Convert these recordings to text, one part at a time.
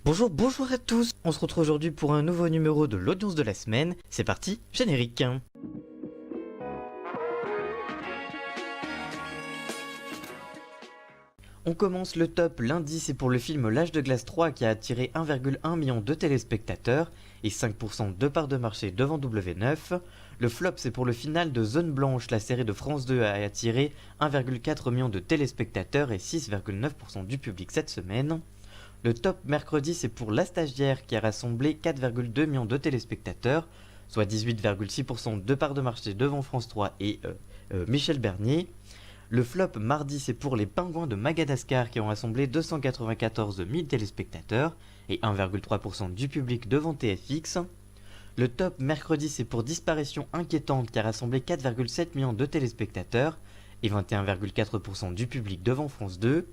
Bonjour à tous. On se retrouve aujourd'hui pour un nouveau numéro de l'audience de la semaine. C'est parti, générique. On commence le top. Lundi, c'est pour le film L'Âge de Glace 3 qui a attiré 1,1 million de téléspectateurs et 5% de part de marché devant W9. Le flop, c'est pour le final de Zone Blanche. La série de France 2 a attiré 1,4 million de téléspectateurs et 6,9% du public cette semaine. Le top mercredi, c'est pour La Stagiaire qui a rassemblé 4,2 millions de téléspectateurs, soit 18,6% de part de marché devant France 3 et Michel Bernier. Le flop mardi, c'est pour Les Pingouins de Madagascar qui ont rassemblé 294 000 téléspectateurs et 1,3% du public devant TFX. Le top mercredi, c'est pour Disparition inquiétante qui a rassemblé 4,7 millions de téléspectateurs et 21,4% du public devant France 2.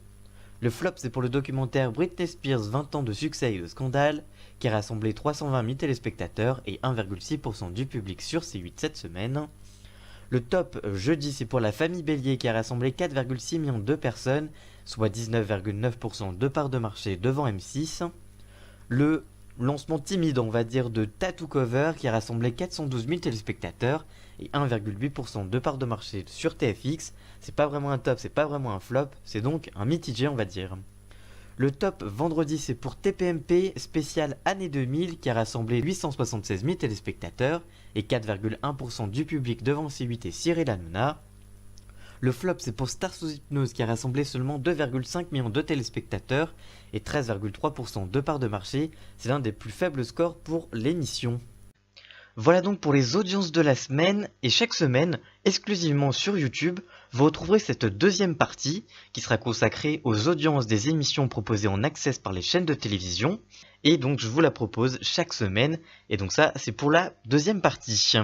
Le flop, c'est pour le documentaire Britney Spears 20 ans de succès et de scandale qui a rassemblé 320 000 téléspectateurs et 1,6% du public sur C8 cette semaine. Le top jeudi, c'est pour La Famille Bélier qui a rassemblé 4,6 millions de personnes, soit 19,9% de part de marché devant M6. Le lancement timide, on va dire, de Tattoo Cover qui a rassemblé 412 000 téléspectateurs et 1,8% de part de marché sur TFX. C'est pas vraiment un top, c'est pas vraiment un flop, c'est donc un mitigé, on va dire. Le top vendredi, c'est pour TPMP spécial année 2000 qui a rassemblé 876 000 téléspectateurs et 4,1% du public devant C8 et Cyril Hanouna. Le flop, c'est pour Star sous hypnose qui a rassemblé seulement 2,5 millions de téléspectateurs et 13,3% de part de marché. C'est l'un des plus faibles scores pour l'émission. Voilà donc pour les audiences de la semaine, et chaque semaine, exclusivement sur YouTube, vous retrouverez cette deuxième partie qui sera consacrée aux audiences des émissions proposées en access par les chaînes de télévision, et donc je vous la propose chaque semaine, et donc ça c'est pour la deuxième partie.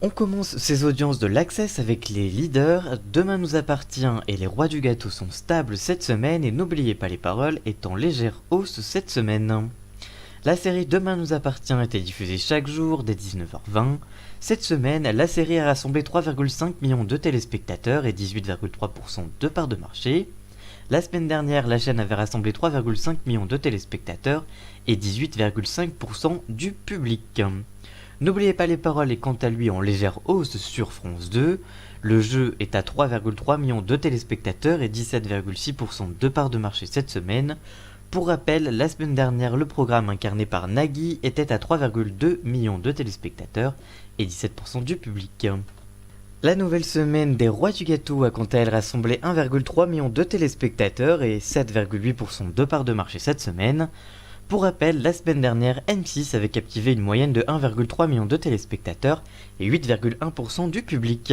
On commence ces audiences de l'Access avec les leaders. Demain nous appartient et les rois du gâteau sont stables cette semaine, et n'oubliez pas les paroles est en légère hausse cette semaine. La série Demain nous appartient était diffusée chaque jour dès 19h20. Cette semaine, la série a rassemblé 3,5 millions de téléspectateurs et 18,3% de part de marché. La semaine dernière, la chaîne avait rassemblé 3,5 millions de téléspectateurs et 18,5% du public. N'oubliez pas les paroles est quant à lui en légère hausse sur France 2. Le jeu est à 3,3 millions de téléspectateurs et 17,6% de part de marché cette semaine. Pour rappel, la semaine dernière, le programme incarné par Nagui était à 3,2 millions de téléspectateurs et 17% du public. La nouvelle semaine des Rois du Gâteau a quant à elle rassemblé 1,3 million de téléspectateurs et 7,8% de part de marché cette semaine. Pour rappel, la semaine dernière, M6 avait captivé une moyenne de 1,3 million de téléspectateurs et 8,1% du public.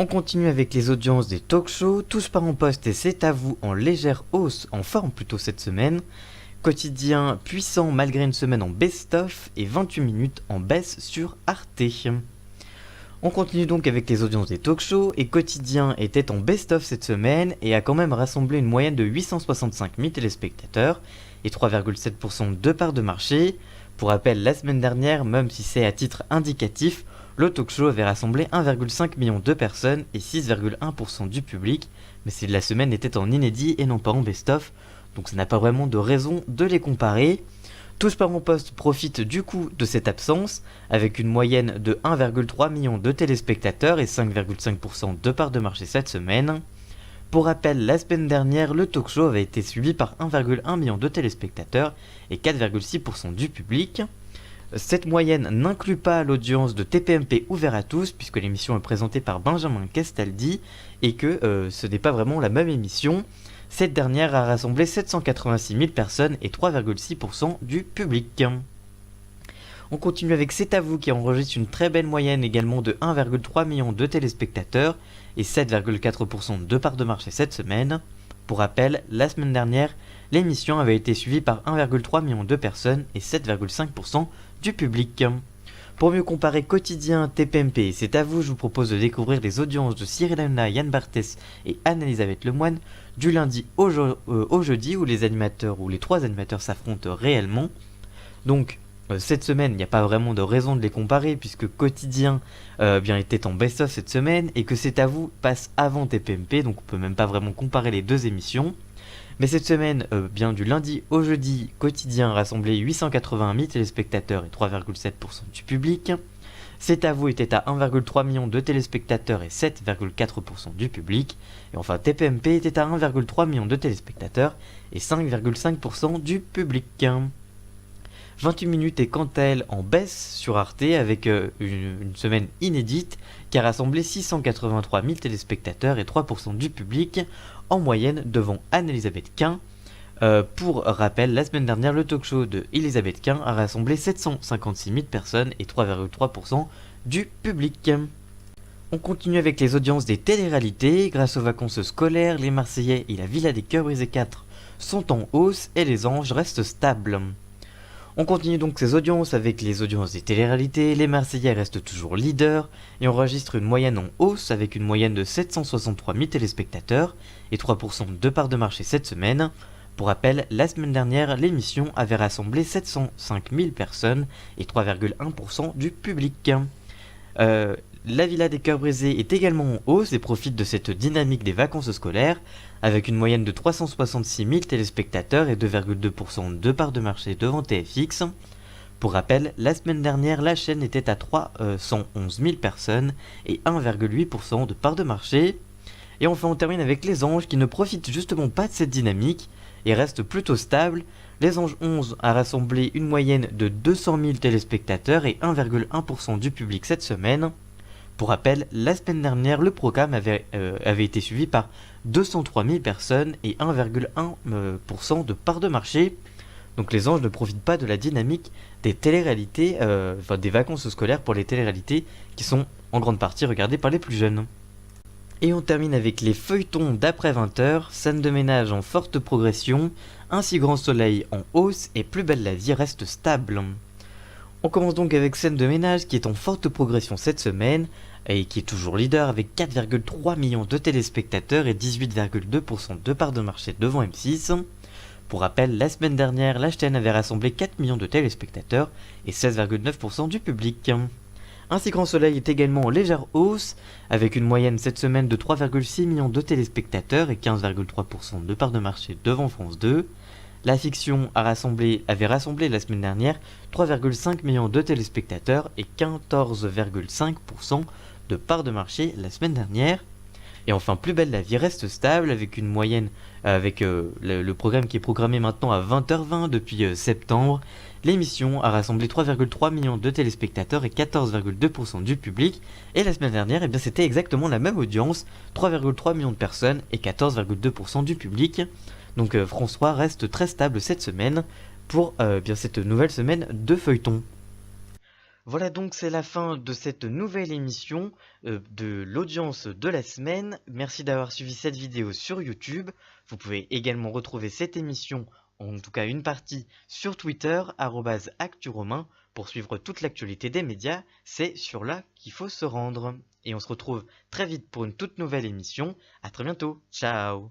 On continue avec les audiences des talk-shows. Tous part en poste et C'est à vous en légère hausse, en forme plutôt cette semaine. Quotidien puissant malgré une semaine en best-of et 28 minutes en baisse sur Arte. On continue donc avec les audiences des talk-shows, et Quotidien était en best-of cette semaine et a quand même rassemblé une moyenne de 865 000 téléspectateurs et 3,7% de part de marché. Pour rappel, la semaine dernière, même si c'est à titre indicatif, le talk-show avait rassemblé 1,5 million de personnes et 6,1% du public, mais la semaine était en inédit et non pas en best-of, donc ça n'a pas vraiment de raison de les comparer. Tous par mon poste profitent du coup de cette absence, avec une moyenne de 1,3 million de téléspectateurs et 5,5% de part de marché cette semaine. Pour rappel, la semaine dernière, le talk-show avait été suivi par 1,1 million de téléspectateurs et 4,6% du public. Cette moyenne n'inclut pas l'audience de TPMP ouvert à tous, puisque l'émission est présentée par Benjamin Castaldi et que ce n'est pas vraiment la même émission. Cette dernière a rassemblé 786 000 personnes et 3,6% du public. On continue avec C'est à vous qui enregistre une très belle moyenne également de 1,3 million de téléspectateurs et 7,4% de part de marché cette semaine. Pour rappel, la semaine dernière, l'émission avait été suivie par 1,3 million de personnes et 7,5% du public. Pour mieux comparer Quotidien, TPMP et C'est à vous, je vous propose de découvrir les audiences de Cyril Hanouna, Yann Barthès et Anne-Elisabeth Lemoine du lundi au jeudi, où les trois animateurs s'affrontent réellement. Donc cette semaine, il n'y a pas vraiment de raison de les comparer puisque Quotidien était en best-of cette semaine et que C'est à vous passe avant TPMP, donc on peut même pas vraiment comparer les deux émissions. Mais cette semaine, bien du lundi au jeudi, Quotidien a rassemblé 881 000 téléspectateurs et 3,7% du public. C'est à vous était à 1,3 million de téléspectateurs et 7,4% du public. Et enfin TPMP était à 1,3 million de téléspectateurs et 5,5% du public. 28 minutes est quant à elle en baisse sur Arte avec une semaine inédite qui a rassemblé 683 000 téléspectateurs et 3% du public en moyenne devant Anne-Elisabeth Quint. Pour rappel, la semaine dernière, le talk show de Elisabeth Quint a rassemblé 756 000 personnes et 3,3% du public. On continue avec les audiences des téléréalités. Grâce aux vacances scolaires, les Marseillais et la Villa des Cœurs Brisés 4 sont en hausse et les Anges restent stables. On continue donc ces audiences avec les audiences des téléréalités. Les Marseillais restent toujours leaders et enregistrent une moyenne en hausse avec une moyenne de 763 000 téléspectateurs et 3% de part de marché cette semaine. Pour rappel, la semaine dernière, l'émission avait rassemblé 705 000 personnes et 3,1% du public. La Villa des Cœurs Brisés est également en hausse et profite de cette dynamique des vacances scolaires, avec une moyenne de 366 000 téléspectateurs et 2,2% de part de marché devant TFX. Pour rappel, la semaine dernière, la chaîne était à 311 000 personnes et 1,8% de part de marché. Et enfin, on termine avec les Anges qui ne profitent justement pas de cette dynamique et restent plutôt stables. Les Anges 11 a rassemblé une moyenne de 200 000 téléspectateurs et 1,1% du public cette semaine. Pour rappel, la semaine dernière, le programme avait été suivi par 203 000 personnes et 1,1% de part de marché. Donc les Anges ne profitent pas de la dynamique des téléréalités, des vacances scolaires pour les téléréalités qui sont en grande partie regardées par les plus jeunes. Et on termine avec les feuilletons d'après 20h, Scène de ménage en forte progression, Ainsi grand soleil en hausse et Plus belle la vie reste stable. On commence donc avec Scène de ménage qui est en forte progression cette semaine et qui est toujours leader avec 4,3 millions de téléspectateurs et 18,2% de part de marché devant M6. Pour rappel, la semaine dernière, la chaîne avait rassemblé 4 millions de téléspectateurs et 16,9% du public. Ainsi grand soleil est également en légère hausse, avec une moyenne cette semaine de 3,6 millions de téléspectateurs et 15,3% de part de marché devant France 2. La fiction avait rassemblé la semaine dernière 3,5 millions de téléspectateurs et 14,5% de part de marché la semaine dernière. Et enfin, Plus belle la vie reste stable avec une moyenne, avec le programme qui est programmé maintenant à 20h20 depuis septembre. L'émission a rassemblé 3,3 millions de téléspectateurs et 14,2% du public. Et la semaine dernière, c'était exactement la même audience, 3,3 millions de personnes et 14,2% du public. Donc François reste très stable cette semaine pour cette nouvelle semaine de feuilleton. Voilà donc c'est la fin de cette nouvelle émission de l'audience de la semaine. Merci d'avoir suivi cette vidéo sur YouTube. Vous pouvez également retrouver cette émission, en tout cas une partie, sur Twitter, @ActuRomain, pour suivre toute l'actualité des médias. C'est sur là qu'il faut se rendre. Et on se retrouve très vite pour une toute nouvelle émission. À très bientôt. Ciao.